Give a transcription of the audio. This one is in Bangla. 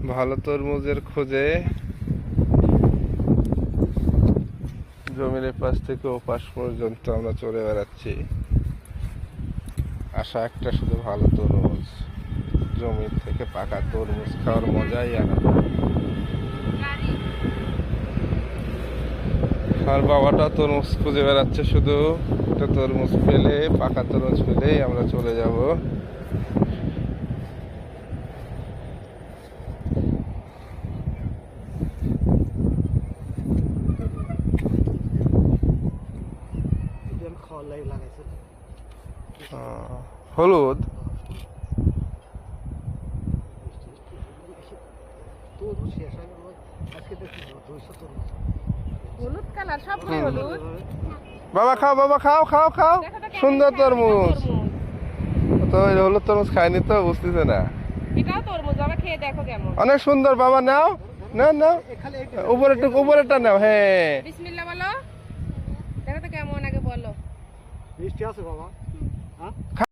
ভালো তরমুজের খোঁজে জমির পাশ থেকে ও পাশ পর্যন্ত আমরা চলে বেড়াচ্ছি। আশা একটা, শুধু ভালো তরমুজ। জমির থেকে পাকা তরমুজ খাওয়ার মজাই আলাদা। আর বাবাটা তরমুজ খুঁজে বেড়াচ্ছে, শুধু একটা তরমুজ পেলে, পাকা তরমুজ পেলেই আমরা চলে যাব। হলুদ হলুদ কালার, সবগুলো হলুদ। বাবা খাও, বাবা খাও খাও খাও, দেখো তো কেমন সুন্দর খায়, তরমুজ। তরমুজ। তো ওই হলুদ তরমুজ খায়নি তো, বুঝতেছে না। এটাও তরমুজ, বাবা খেয়ে দেখো কেমন। অনেক সুন্দর বাবা, নাও নাও নাও, উপরেরটা নাও। হ্যাঁ, বিসমিল্লাহ বলো, দেখো তো কেমন, আগে বলো। মিষ্টি আছে বাবা। হ্যাঁ।